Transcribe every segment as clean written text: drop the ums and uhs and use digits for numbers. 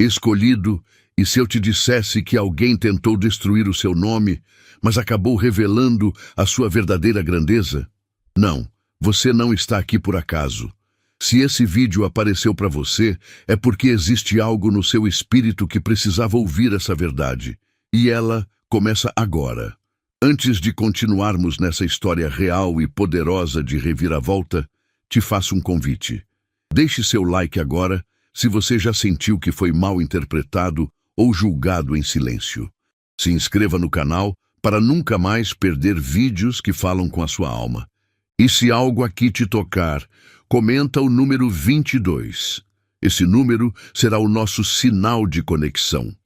escolhido, e se eu te dissesse que alguém tentou destruir o seu nome, mas acabou revelando a sua verdadeira grandeza? Não, você não está aqui por acaso. Se esse vídeo apareceu para você, é porque existe algo no seu espírito que precisava ouvir essa verdade. E ela começa agora. Antes de continuarmos nessa história real e poderosa de reviravolta, te faço um convite. Deixe seu like agora, se você já sentiu que foi mal interpretado ou julgado em silêncio. Se inscreva no canal para nunca mais perder vídeos que falam com a sua alma. E se algo aqui te tocar, comenta o número 22. Esse número será o nosso sinal de conexão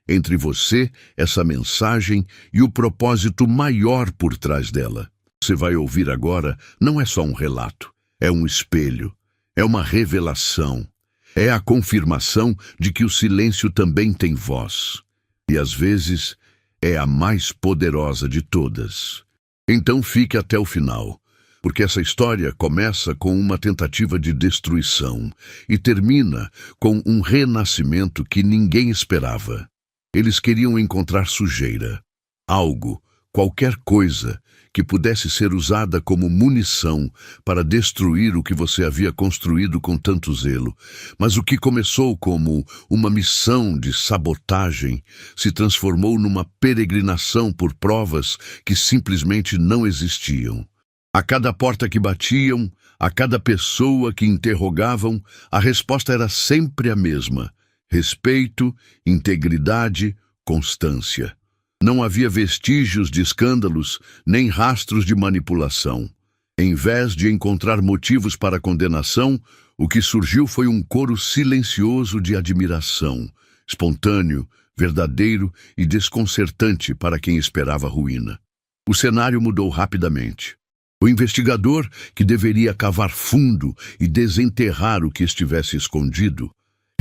entre você, essa mensagem e o propósito maior por trás dela. Você vai ouvir agora não é só um relato, é um espelho, é uma revelação, é a confirmação de que o silêncio também tem voz. E às vezes é a mais poderosa de todas. Então fique até o final, porque essa história começa com uma tentativa de destruição e termina com um renascimento que ninguém esperava. Eles queriam encontrar sujeira, algo, qualquer coisa, que pudesse ser usada como munição para destruir o que você havia construído com tanto zelo. Mas o que começou como uma missão de sabotagem se transformou numa peregrinação por provas que simplesmente não existiam. A cada porta que batiam, a cada pessoa que interrogavam, a resposta era sempre a mesma: respeito, integridade, constância. Não havia vestígios de escândalos, nem rastros de manipulação. Em vez de encontrar motivos para condenação, o que surgiu foi um coro silencioso de admiração, espontâneo, verdadeiro e desconcertante para quem esperava ruína. O cenário mudou rapidamente. O investigador, que deveria cavar fundo e desenterrar o que estivesse escondido,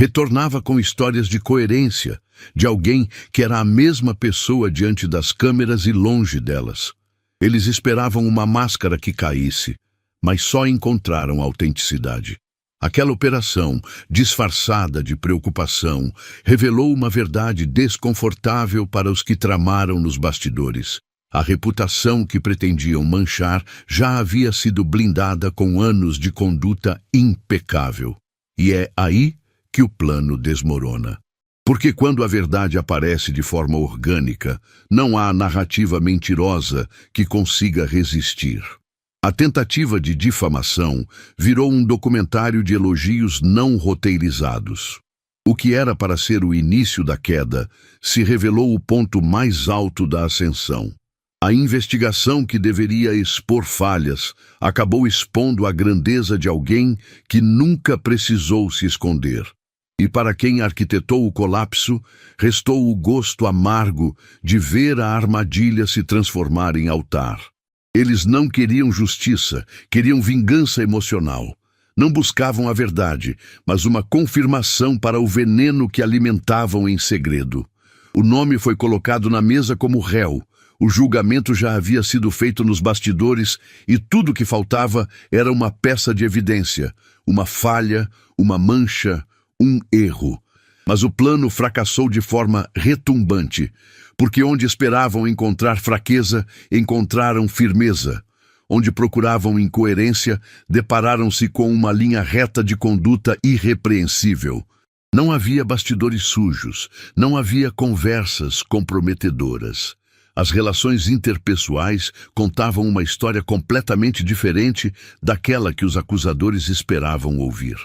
retornava com histórias de coerência, de alguém que era a mesma pessoa diante das câmeras e longe delas. Eles esperavam uma máscara que caísse, mas só encontraram autenticidade. Aquela operação, disfarçada de preocupação, revelou uma verdade desconfortável para os que tramaram nos bastidores. A reputação que pretendiam manchar já havia sido blindada com anos de conduta impecável. E é aí que o plano desmorona. Porque quando a verdade aparece de forma orgânica, não há narrativa mentirosa que consiga resistir. A tentativa de difamação virou um documentário de elogios não roteirizados. O que era para ser o início da queda se revelou o ponto mais alto da ascensão. A investigação que deveria expor falhas acabou expondo a grandeza de alguém que nunca precisou se esconder. E para quem arquitetou o colapso, restou o gosto amargo de ver a armadilha se transformar em altar. Eles não queriam justiça, queriam vingança emocional. Não buscavam a verdade, mas uma confirmação para o veneno que alimentavam em segredo. O nome foi colocado na mesa como réu. O julgamento já havia sido feito nos bastidores e tudo que faltava era uma peça de evidência, uma falha, uma mancha, um erro. Mas o plano fracassou de forma retumbante, porque onde esperavam encontrar fraqueza, encontraram firmeza. Onde procuravam incoerência, depararam-se com uma linha reta de conduta irrepreensível. Não havia bastidores sujos, não havia conversas comprometedoras. As relações interpessoais contavam uma história completamente diferente daquela que os acusadores esperavam ouvir.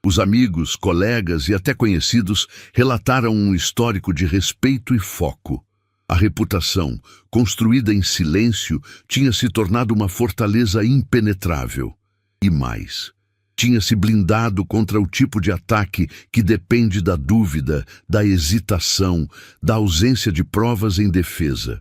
Os amigos, colegas e até conhecidos relataram um histórico de respeito e foco. A reputação, construída em silêncio, tinha se tornado uma fortaleza impenetrável. E mais, tinha se blindado contra o tipo de ataque que depende da dúvida, da hesitação, da ausência de provas em defesa.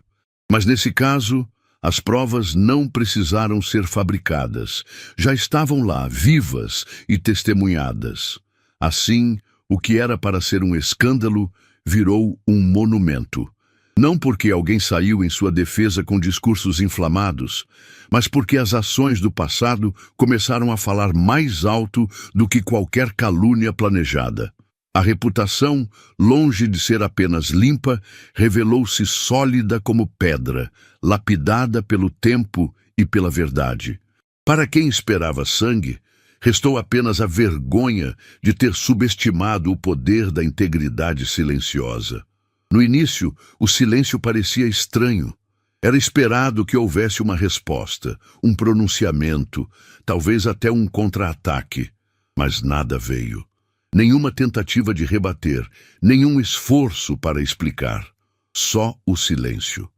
Mas nesse caso, as provas não precisaram ser fabricadas. Já estavam lá, vivas e testemunhadas. Assim, o que era para ser um escândalo virou um monumento. Não porque alguém saiu em sua defesa com discursos inflamados, mas porque as ações do passado começaram a falar mais alto do que qualquer calúnia planejada. A reputação, longe de ser apenas limpa, revelou-se sólida como pedra, lapidada pelo tempo e pela verdade. Para quem esperava sangue, restou apenas a vergonha de ter subestimado o poder da integridade silenciosa. No início, o silêncio parecia estranho. Era esperado que houvesse uma resposta, um pronunciamento, talvez até um contra-ataque, mas nada veio. Nenhuma tentativa de rebater, nenhum esforço para explicar. Só o silêncio.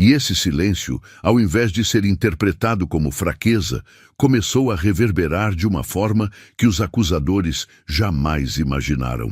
E esse silêncio, ao invés de ser interpretado como fraqueza, começou a reverberar de uma forma que os acusadores jamais imaginaram.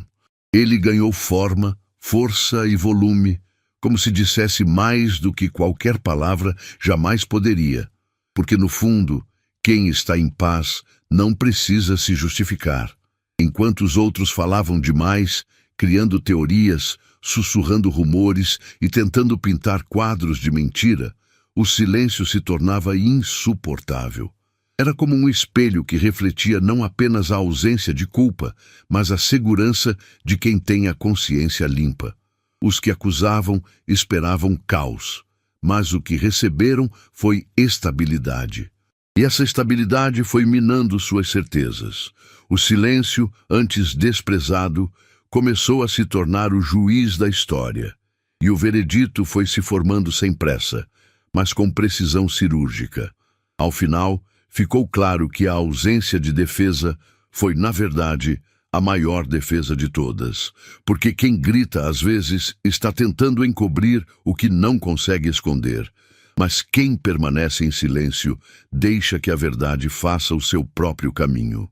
Ele ganhou forma, força e volume, como se dissesse mais do que qualquer palavra jamais poderia. Porque, no fundo, quem está em paz não precisa se justificar. Enquanto os outros falavam demais, criando teorias, sussurrando rumores e tentando pintar quadros de mentira, o silêncio se tornava insuportável. Era como um espelho que refletia não apenas a ausência de culpa, mas a segurança de quem tem a consciência limpa. Os que acusavam esperavam caos, mas o que receberam foi estabilidade. E essa estabilidade foi minando suas certezas. O silêncio, antes desprezado, começou a se tornar o juiz da história. E o veredito foi se formando sem pressa, mas com precisão cirúrgica. Ao final, ficou claro que a ausência de defesa foi, na verdade, a maior defesa de todas. Porque quem grita, às vezes, está tentando encobrir o que não consegue esconder. Mas quem permanece em silêncio deixa que a verdade faça o seu próprio caminho.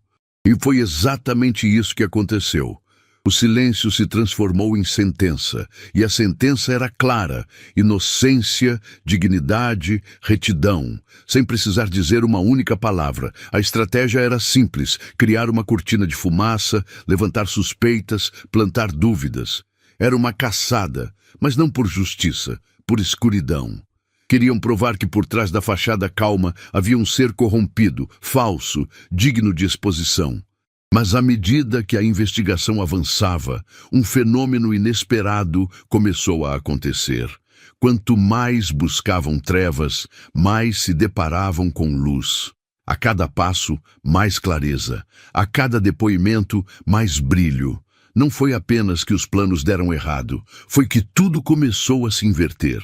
E foi exatamente isso que aconteceu. O silêncio se transformou em sentença, e a sentença era clara: inocência, dignidade, retidão, sem precisar dizer uma única palavra. A estratégia era simples: criar uma cortina de fumaça, levantar suspeitas, plantar dúvidas. Era uma caçada, mas não por justiça, por escuridão. Queriam provar que por trás da fachada calma havia um ser corrompido, falso, digno de exposição. Mas à medida que a investigação avançava, um fenômeno inesperado começou a acontecer. Quanto mais buscavam trevas, mais se deparavam com luz. A cada passo, mais clareza. A cada depoimento, mais brilho. Não foi apenas que os planos deram errado, foi que tudo começou a se inverter.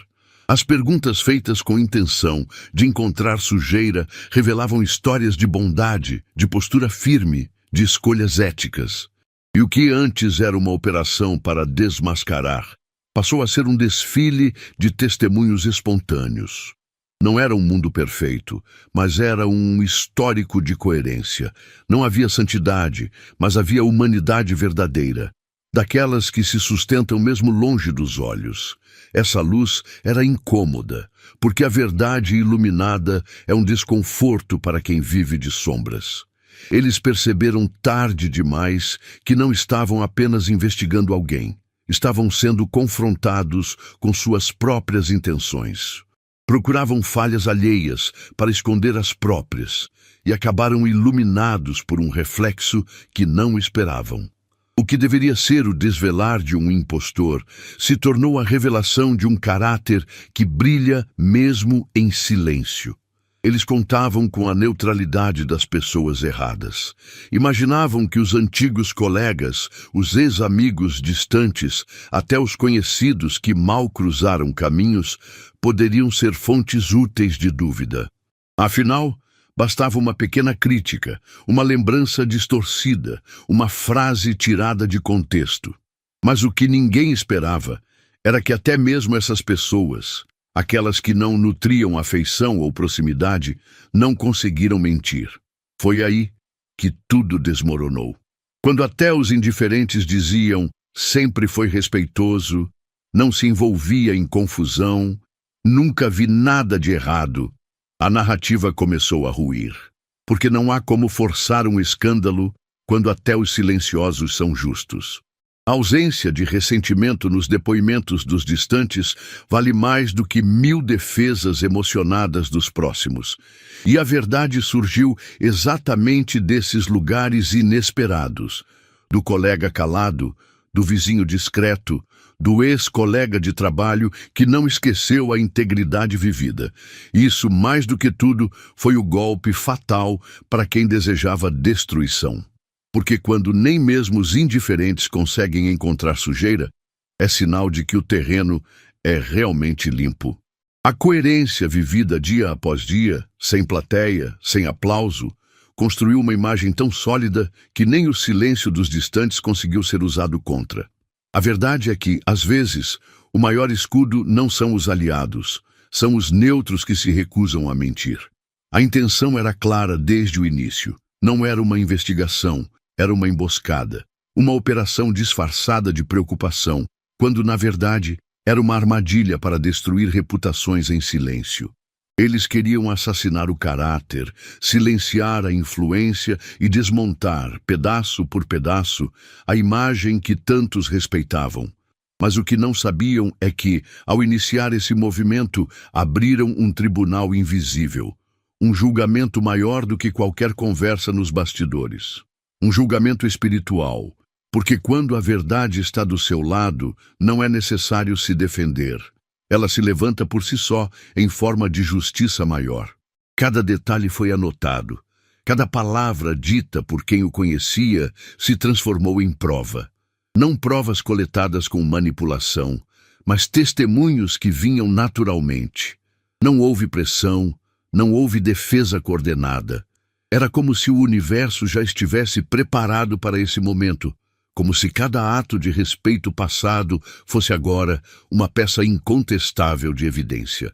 As perguntas feitas com intenção de encontrar sujeira revelavam histórias de bondade, de postura firme, de escolhas éticas. E o que antes era uma operação para desmascarar, passou a ser um desfile de testemunhos espontâneos. Não era um mundo perfeito, mas era um histórico de coerência. Não havia santidade, mas havia humanidade verdadeira, daquelas que se sustentam mesmo longe dos olhos. Essa luz era incômoda, porque a verdade iluminada é um desconforto para quem vive de sombras. Eles perceberam tarde demais que não estavam apenas investigando alguém, estavam sendo confrontados com suas próprias intenções. Procuravam falhas alheias para esconder as próprias e acabaram iluminados por um reflexo que não esperavam. O que deveria ser o desvelar de um impostor se tornou a revelação de um caráter que brilha mesmo em silêncio. Eles contavam com a neutralidade das pessoas erradas. Imaginavam que os antigos colegas, os ex-amigos distantes, até os conhecidos que mal cruzaram caminhos, poderiam ser fontes úteis de dúvida. Afinal, bastava uma pequena crítica, uma lembrança distorcida, uma frase tirada de contexto. Mas o que ninguém esperava era que até mesmo essas pessoas, aquelas que não nutriam afeição ou proximidade, não conseguiram mentir. Foi aí que tudo desmoronou. Quando até os indiferentes diziam sempre foi respeitoso, não se envolvia em confusão, nunca vi nada de errado, a narrativa começou a ruir. Porque não há como forçar um escândalo quando até os silenciosos são justos. A ausência de ressentimento nos depoimentos dos distantes vale mais do que 1000 defesas emocionadas dos próximos. E a verdade surgiu exatamente desses lugares inesperados. Do colega calado, do vizinho discreto, do ex-colega de trabalho que não esqueceu a integridade vivida. Isso, mais do que tudo, foi o golpe fatal para quem desejava destruição. Porque quando nem mesmo os indiferentes conseguem encontrar sujeira, é sinal de que o terreno é realmente limpo. A coerência vivida dia após dia, sem plateia, sem aplauso, construiu uma imagem tão sólida que nem o silêncio dos distantes conseguiu ser usado contra. A verdade é que, às vezes, o maior escudo não são os aliados, são os neutros que se recusam a mentir. A intenção era clara desde o início. Não era uma investigação, era uma emboscada, uma operação disfarçada de preocupação, quando, na verdade, era uma armadilha para destruir reputações em silêncio. Eles queriam assassinar o caráter, silenciar a influência e desmontar, pedaço por pedaço, a imagem que tantos respeitavam. Mas o que não sabiam é que, ao iniciar esse movimento, abriram um tribunal invisível, um julgamento maior do que qualquer conversa nos bastidores. Um julgamento espiritual, porque quando a verdade está do seu lado, não é necessário se defender. Ela se levanta por si só, em forma de justiça maior. Cada detalhe foi anotado. Cada palavra dita por quem o conhecia se transformou em prova. Não provas coletadas com manipulação, mas testemunhos que vinham naturalmente. Não houve pressão, não houve defesa coordenada. Era como se o universo já estivesse preparado para esse momento, como se cada ato de respeito passado fosse agora uma peça incontestável de evidência.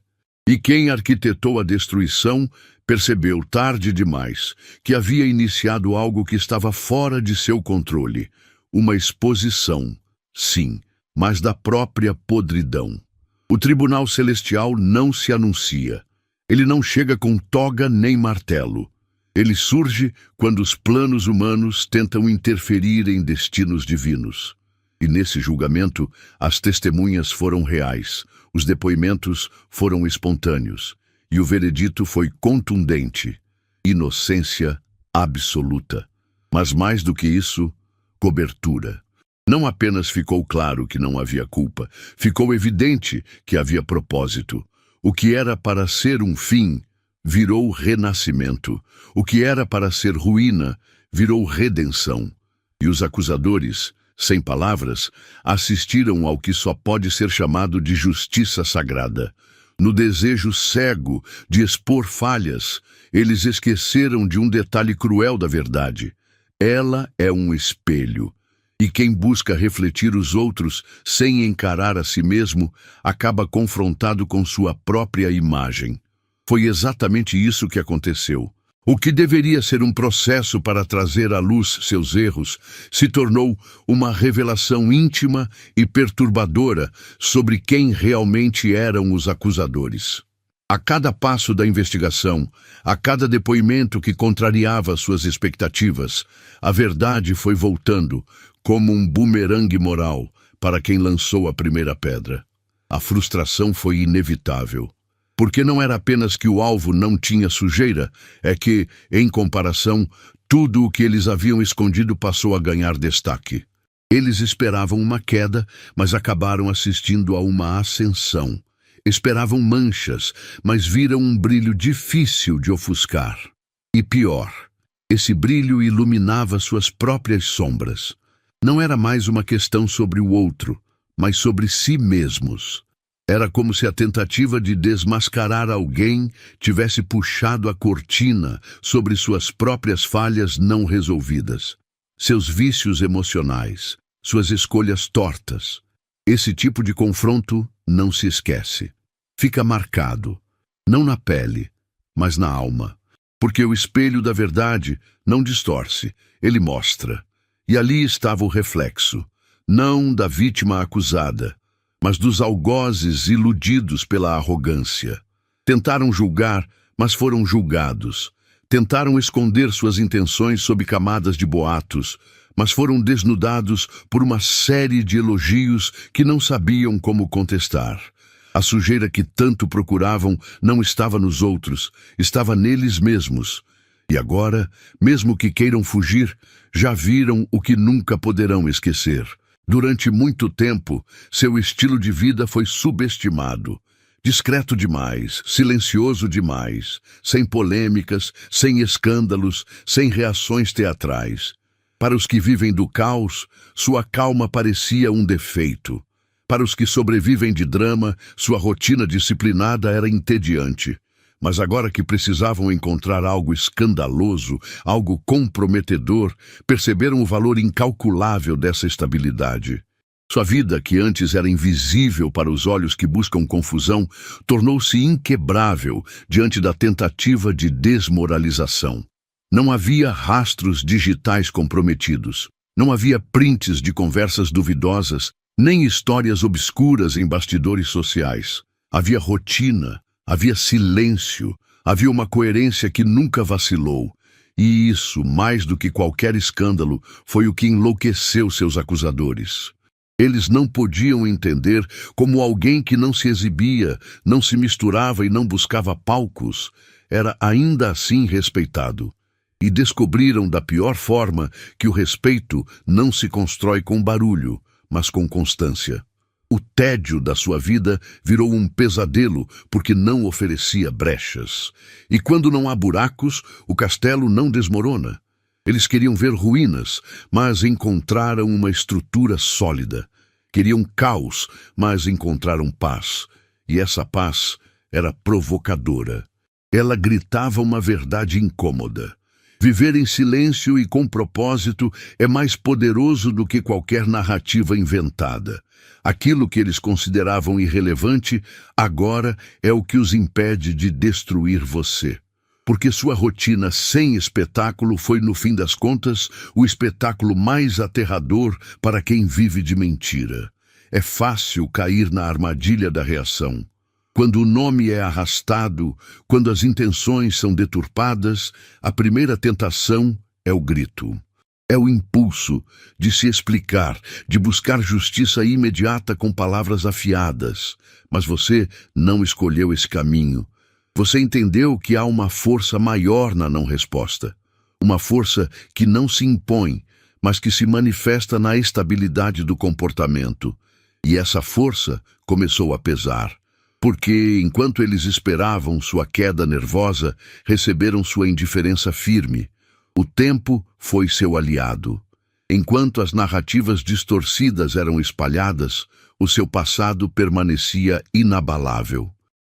E quem arquitetou a destruição percebeu tarde demais que havia iniciado algo que estava fora de seu controle, uma exposição, sim, mas da própria podridão. O Tribunal Celestial não se anuncia. Ele não chega com toga nem martelo. Ele surge quando os planos humanos tentam interferir em destinos divinos. E nesse julgamento, as testemunhas foram reais, os depoimentos foram espontâneos, e o veredito foi contundente: inocência absoluta. Mas mais do que isso, cobertura. Não apenas ficou claro que não havia culpa, ficou evidente que havia propósito. O que era para ser um fim virou renascimento. O que era para ser ruína virou redenção. E os acusadores, sem palavras, assistiram ao que só pode ser chamado de justiça sagrada. No desejo cego de expor falhas, eles esqueceram de um detalhe cruel da verdade. Ela é um espelho. E quem busca refletir os outros sem encarar a si mesmo, acaba confrontado com sua própria imagem. Foi exatamente isso que aconteceu. O que deveria ser um processo para trazer à luz seus erros, se tornou uma revelação íntima e perturbadora sobre quem realmente eram os acusadores. A cada passo da investigação, a cada depoimento que contrariava suas expectativas, a verdade foi voltando, como um bumerangue moral, para quem lançou a primeira pedra. A frustração foi inevitável. Porque não era apenas que o alvo não tinha sujeira, é que, em comparação, tudo o que eles haviam escondido passou a ganhar destaque. Eles esperavam uma queda, mas acabaram assistindo a uma ascensão. Esperavam manchas, mas viram um brilho difícil de ofuscar. E pior, esse brilho iluminava suas próprias sombras. Não era mais uma questão sobre o outro, mas sobre si mesmos. Era como se a tentativa de desmascarar alguém tivesse puxado a cortina sobre suas próprias falhas não resolvidas, seus vícios emocionais, suas escolhas tortas. Esse tipo de confronto não se esquece. Fica marcado, não na pele, mas na alma. Porque o espelho da verdade não distorce, ele mostra. E ali estava o reflexo, não da vítima acusada, mas dos algozes iludidos pela arrogância. Tentaram julgar, mas foram julgados. Tentaram esconder suas intenções sob camadas de boatos, mas foram desnudados por uma série de elogios que não sabiam como contestar. A sujeira que tanto procuravam não estava nos outros, estava neles mesmos. E agora, mesmo que queiram fugir, já viram o que nunca poderão esquecer. Durante muito tempo, seu estilo de vida foi subestimado. Discreto demais, silencioso demais, sem polêmicas, sem escândalos, sem reações teatrais. Para os que vivem do caos, sua calma parecia um defeito. Para os que sobrevivem de drama, sua rotina disciplinada era entediante. Mas agora que precisavam encontrar algo escandaloso, algo comprometedor, perceberam o valor incalculável dessa estabilidade. Sua vida, que antes era invisível para os olhos que buscam confusão, tornou-se inquebrável diante da tentativa de desmoralização. Não havia rastros digitais comprometidos. Não havia prints de conversas duvidosas, nem histórias obscuras em bastidores sociais. Havia rotina, havia silêncio, havia uma coerência que nunca vacilou. E isso, mais do que qualquer escândalo, foi o que enlouqueceu seus acusadores. Eles não podiam entender como alguém que não se exibia, não se misturava e não buscava palcos, era ainda assim respeitado. E descobriram da pior forma que o respeito não se constrói com barulho, mas com constância. O tédio da sua vida virou um pesadelo porque não oferecia brechas. E quando não há buracos, o castelo não desmorona. Eles queriam ver ruínas, mas encontraram uma estrutura sólida. Queriam caos, mas encontraram paz. E essa paz era provocadora. Ela gritava uma verdade incômoda. Viver em silêncio e com propósito é mais poderoso do que qualquer narrativa inventada. Aquilo que eles consideravam irrelevante, agora é o que os impede de destruir você. Porque sua rotina sem espetáculo foi, no fim das contas, o espetáculo mais aterrador para quem vive de mentira. É fácil cair na armadilha da reação. Quando o nome é arrastado, quando as intenções são deturpadas, a primeira tentação é o grito. É o impulso de se explicar, de buscar justiça imediata com palavras afiadas. Mas você não escolheu esse caminho. Você entendeu que há uma força maior na não resposta. Uma força que não se impõe, mas que se manifesta na estabilidade do comportamento. E essa força começou a pesar. Porque, enquanto eles esperavam sua queda nervosa, receberam sua indiferença firme. O tempo foi seu aliado. Enquanto as narrativas distorcidas eram espalhadas, o seu passado permanecia inabalável.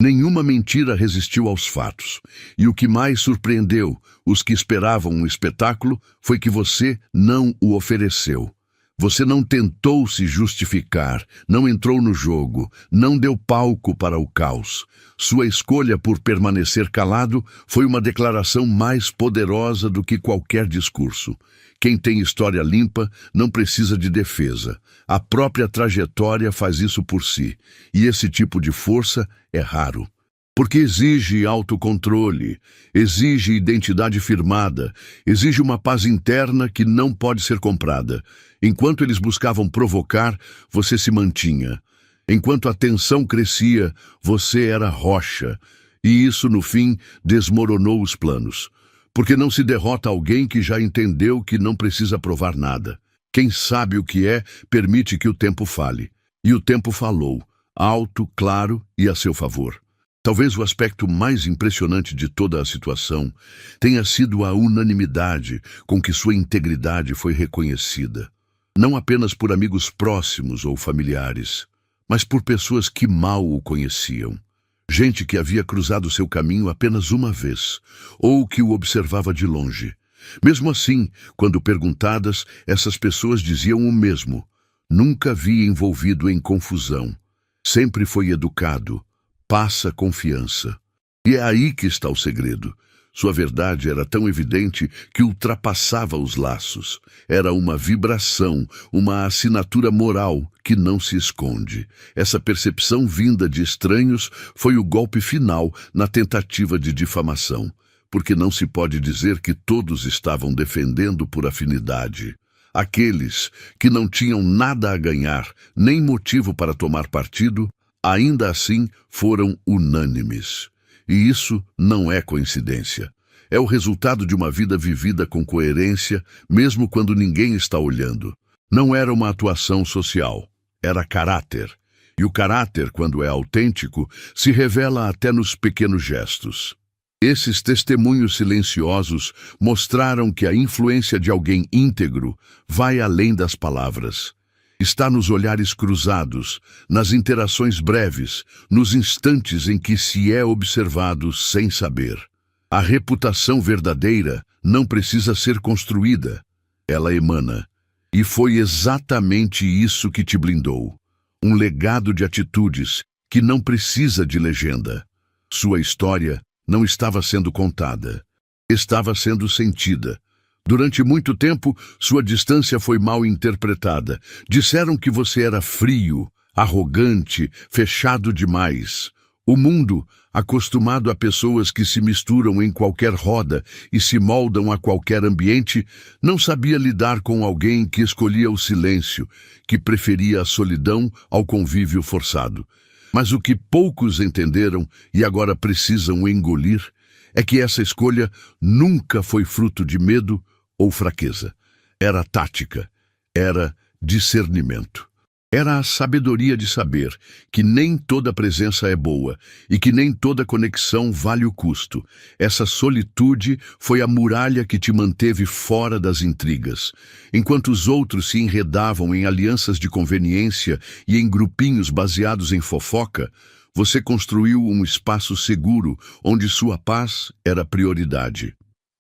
Nenhuma mentira resistiu aos fatos. E o que mais surpreendeu os que esperavam um espetáculo foi que você não o ofereceu. Você não tentou se justificar, não entrou no jogo, não deu palco para o caos. Sua escolha por permanecer calado foi uma declaração mais poderosa do que qualquer discurso. Quem tem história limpa não precisa de defesa. A própria trajetória faz isso por si. E esse tipo de força é raro. Porque exige autocontrole, exige identidade firmada, exige uma paz interna que não pode ser comprada. Enquanto eles buscavam provocar, você se mantinha. Enquanto a tensão crescia, você era rocha. E isso, no fim, desmoronou os planos. Porque não se derrota alguém que já entendeu que não precisa provar nada. Quem sabe o que é, permite que o tempo fale. E o tempo falou, alto, claro e a seu favor. Talvez o aspecto mais impressionante de toda a situação tenha sido a unanimidade com que sua integridade foi reconhecida. Não apenas por amigos próximos ou familiares, mas por pessoas que mal o conheciam. Gente que havia cruzado seu caminho apenas uma vez, ou que o observava de longe. Mesmo assim, quando perguntadas, essas pessoas diziam o mesmo. Nunca vi envolvido em confusão. Sempre foi educado. Passa confiança. E é aí que está o segredo. Sua verdade era tão evidente que ultrapassava os laços. Era uma vibração, uma assinatura moral que não se esconde. Essa percepção vinda de estranhos foi o golpe final na tentativa de difamação, porque não se pode dizer que todos estavam defendendo por afinidade. Aqueles que não tinham nada a ganhar, nem motivo para tomar partido, ainda assim foram unânimes. E isso não é coincidência. É o resultado de uma vida vivida com coerência, mesmo quando ninguém está olhando. Não era uma atuação social, era caráter. E o caráter, quando é autêntico, se revela até nos pequenos gestos. Esses testemunhos silenciosos mostraram que a influência de alguém íntegro vai além das palavras. Está nos olhares cruzados, nas interações breves, nos instantes em que se é observado sem saber. A reputação verdadeira não precisa ser construída, ela emana. E foi exatamente isso que te blindou. Um legado de atitudes que não precisa de legenda. Sua história não estava sendo contada, estava sendo sentida. Durante muito tempo, sua distância foi mal interpretada. Disseram que você era frio, arrogante, fechado demais. O mundo, acostumado a pessoas que se misturam em qualquer roda e se moldam a qualquer ambiente, não sabia lidar com alguém que escolhia o silêncio, que preferia a solidão ao convívio forçado. Mas o que poucos entenderam e agora precisam engolir é que essa escolha nunca foi fruto de medo ou fraqueza. Era tática, era discernimento. Era a sabedoria de saber que nem toda presença é boa e que nem toda conexão vale o custo. Essa solitude foi a muralha que te manteve fora das intrigas. Enquanto os outros se enredavam em alianças de conveniência e em grupinhos baseados em fofoca, você construiu um espaço seguro onde sua paz era prioridade.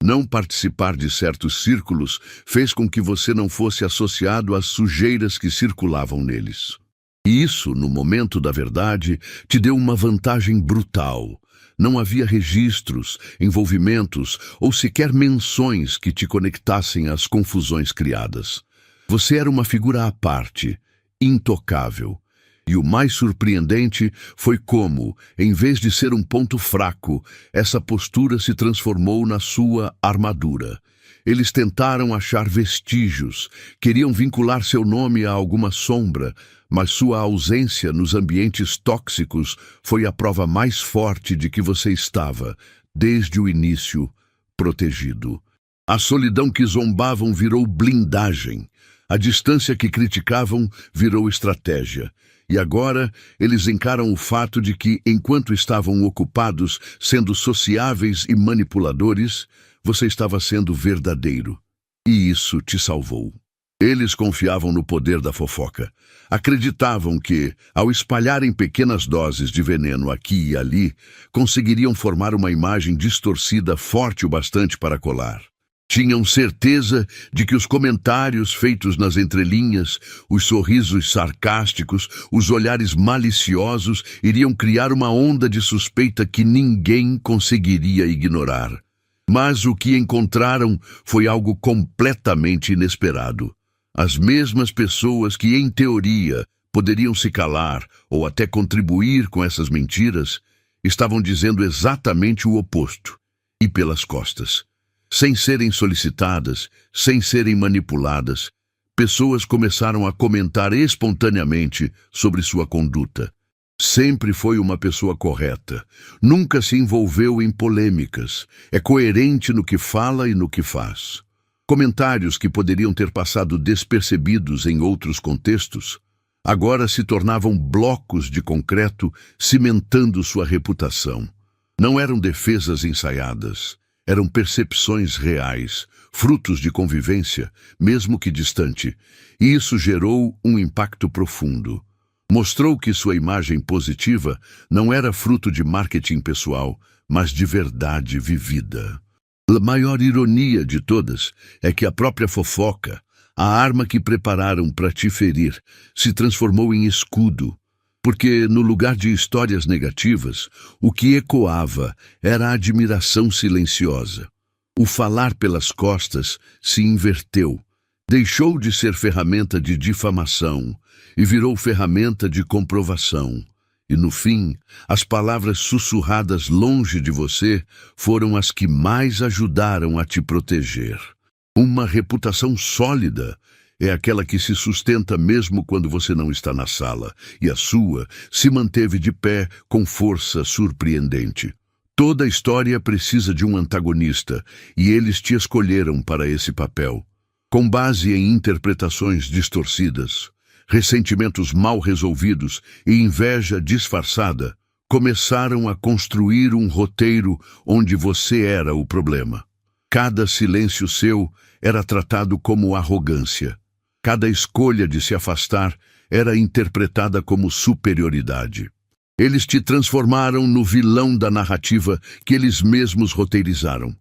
Não participar de certos círculos fez com que você não fosse associado às sujeiras que circulavam neles. E isso, no momento da verdade, te deu uma vantagem brutal. Não havia registros, envolvimentos ou sequer menções que te conectassem às confusões criadas. Você era uma figura à parte, intocável. E o mais surpreendente foi como, em vez de ser um ponto fraco, essa postura se transformou na sua armadura. Eles tentaram achar vestígios, queriam vincular seu nome a alguma sombra, mas sua ausência nos ambientes tóxicos foi a prova mais forte de que você estava, desde o início, protegido. A solidão que zombavam virou blindagem. A distância que criticavam virou estratégia. E agora eles encaram o fato de que, enquanto estavam ocupados sendo sociáveis e manipuladores, você estava sendo verdadeiro. E isso te salvou. Eles confiavam no poder da fofoca. Acreditavam que, ao espalharem pequenas doses de veneno aqui e ali, conseguiriam formar uma imagem distorcida forte o bastante para colar. Tinham certeza de que os comentários feitos nas entrelinhas, os sorrisos sarcásticos, os olhares maliciosos iriam criar uma onda de suspeita que ninguém conseguiria ignorar. Mas o que encontraram foi algo completamente inesperado. As mesmas pessoas que, em teoria, poderiam se calar ou até contribuir com essas mentiras, estavam dizendo exatamente o oposto, e pelas costas. Sem serem solicitadas, sem serem manipuladas, pessoas começaram a comentar espontaneamente sobre sua conduta. Sempre foi uma pessoa correta, nunca se envolveu em polêmicas, é coerente no que fala e no que faz. Comentários que poderiam ter passado despercebidos em outros contextos, agora se tornavam blocos de concreto cimentando sua reputação. Não eram defesas ensaiadas. Eram percepções reais, frutos de convivência, mesmo que distante, e isso gerou um impacto profundo. Mostrou que sua imagem positiva não era fruto de marketing pessoal, mas de verdade vivida. A maior ironia de todas é que a própria fofoca, a arma que prepararam para te ferir, se transformou em escudo. Porque, no lugar de histórias negativas, o que ecoava era a admiração silenciosa. O falar pelas costas se inverteu, deixou de ser ferramenta de difamação e virou ferramenta de comprovação. E, no fim, as palavras sussurradas longe de você foram as que mais ajudaram a te proteger. Uma reputação sólida é aquela que se sustenta mesmo quando você não está na sala, e a sua se manteve de pé com força surpreendente. Toda história precisa de um antagonista, e eles te escolheram para esse papel. Com base em interpretações distorcidas, ressentimentos mal resolvidos e inveja disfarçada, começaram a construir um roteiro onde você era o problema. Cada silêncio seu era tratado como arrogância. Cada escolha de se afastar era interpretada como superioridade. Eles te transformaram no vilão da narrativa que eles mesmos roteirizaram.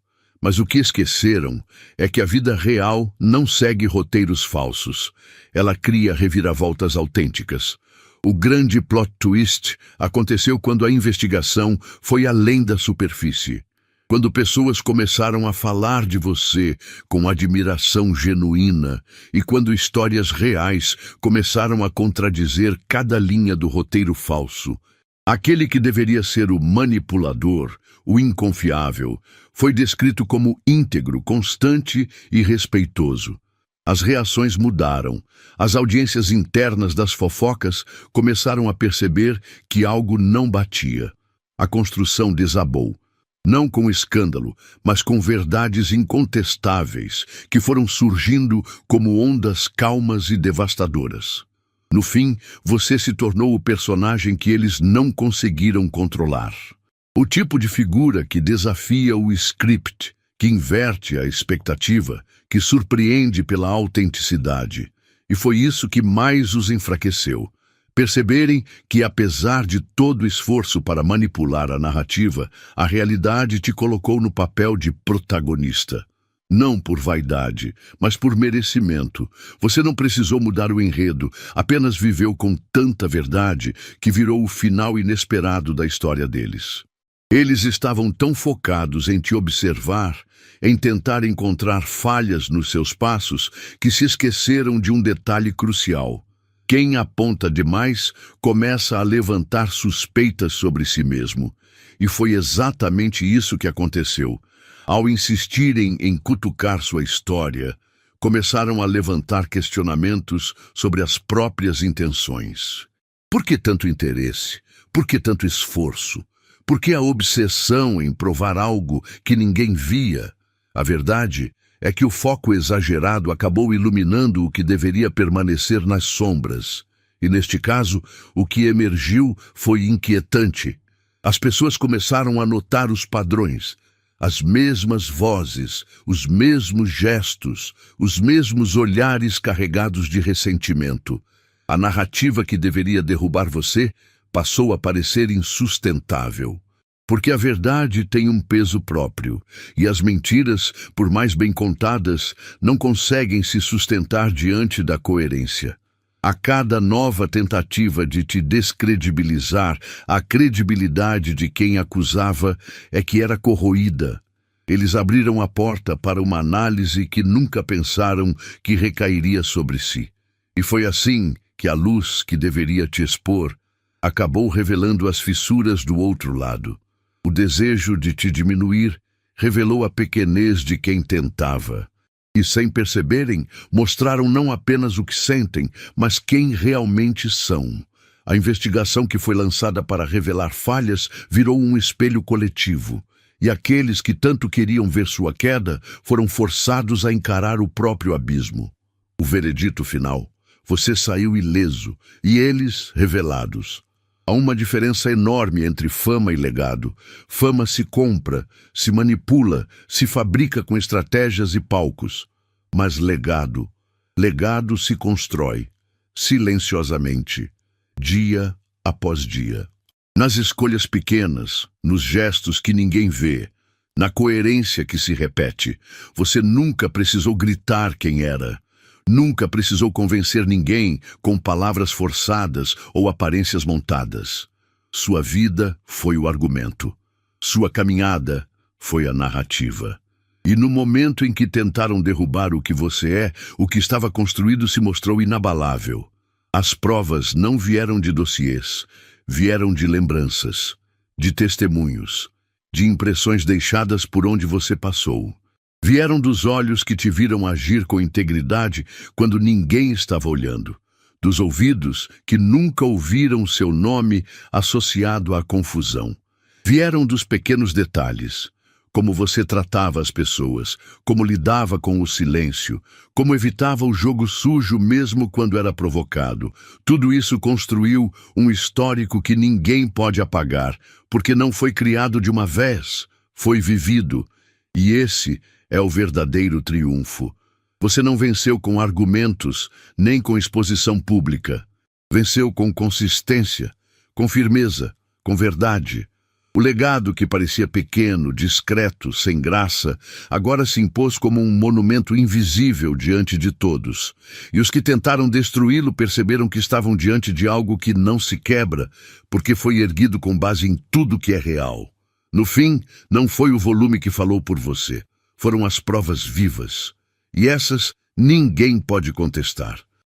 Mas o que esqueceram é que a vida real não segue roteiros falsos. Ela cria reviravoltas autênticas. O grande plot twist aconteceu quando a investigação foi além da superfície. Quando pessoas começaram a falar de você com admiração genuína e quando histórias reais começaram a contradizer cada linha do roteiro falso. Aquele que deveria ser o manipulador, o inconfiável, foi descrito como íntegro, constante e respeitoso. As reações mudaram. As audiências internas das fofocas começaram a perceber que algo não batia. A construção desabou. Não com escândalo, mas com verdades incontestáveis que foram surgindo como ondas calmas e devastadoras. No fim, você se tornou o personagem que eles não conseguiram controlar. O tipo de figura que desafia o script, que inverte a expectativa, que surpreende pela autenticidade. E foi isso que mais os enfraqueceu. Perceberem que, apesar de todo o esforço para manipular a narrativa, a realidade te colocou no papel de protagonista. Não por vaidade, mas por merecimento. Você não precisou mudar o enredo, apenas viveu com tanta verdade que virou o final inesperado da história deles. Eles estavam tão focados em te observar, em tentar encontrar falhas nos seus passos, que se esqueceram de um detalhe crucial. Quem aponta demais começa a levantar suspeitas sobre si mesmo. E foi exatamente isso que aconteceu. Ao insistirem em cutucar sua história, começaram a levantar questionamentos sobre as próprias intenções. Por que tanto interesse? Por que tanto esforço? Por que a obsessão em provar algo que ninguém via? A verdade é que o foco exagerado acabou iluminando o que deveria permanecer nas sombras. E neste caso, o que emergiu foi inquietante. As pessoas começaram a notar os padrões. As mesmas vozes, os mesmos gestos, os mesmos olhares carregados de ressentimento. A narrativa que deveria derrubar você passou a parecer insustentável. Porque a verdade tem um peso próprio, e as mentiras, por mais bem contadas, não conseguem se sustentar diante da coerência. A cada nova tentativa de te descredibilizar, a credibilidade de quem acusava é que era corroída. Eles abriram a porta para uma análise que nunca pensaram que recairia sobre si. E foi assim que a luz que deveria te expor acabou revelando as fissuras do outro lado. O desejo de te diminuir revelou a pequenez de quem tentava. E, sem perceberem, mostraram não apenas o que sentem, mas quem realmente são. A investigação que foi lançada para revelar falhas virou um espelho coletivo. E aqueles que tanto queriam ver sua queda foram forçados a encarar o próprio abismo. O veredito final: você saiu ileso, e eles revelados. Há uma diferença enorme entre fama e legado. Fama se compra, se manipula, se fabrica com estratégias e palcos. Mas legado se constrói, silenciosamente, dia após dia. Nas escolhas pequenas, nos gestos que ninguém vê, na coerência que se repete. Você nunca precisou gritar quem era. Nunca precisou convencer ninguém com palavras forçadas ou aparências montadas. Sua vida foi o argumento. Sua caminhada foi a narrativa. E no momento em que tentaram derrubar o que você é, o que estava construído se mostrou inabalável. As provas não vieram de dossiês, vieram de lembranças, de testemunhos, de impressões deixadas por onde você passou. Vieram dos olhos que te viram agir com integridade quando ninguém estava olhando, dos ouvidos que nunca ouviram seu nome associado à confusão. Vieram dos pequenos detalhes, como você tratava as pessoas, como lidava com o silêncio, como evitava o jogo sujo mesmo quando era provocado. Tudo isso construiu um histórico que ninguém pode apagar, porque não foi criado de uma vez, foi vivido. E esse é o verdadeiro triunfo. Você não venceu com argumentos, nem com exposição pública. Venceu com consistência, com firmeza, com verdade. O legado que parecia pequeno, discreto, sem graça, agora se impôs como um monumento invisível diante de todos. E os que tentaram destruí-lo perceberam que estavam diante de algo que não se quebra, porque foi erguido com base em tudo que é real. No fim, não foi o volume que falou por você. Foram as provas vivas. E essas ninguém pode contestar.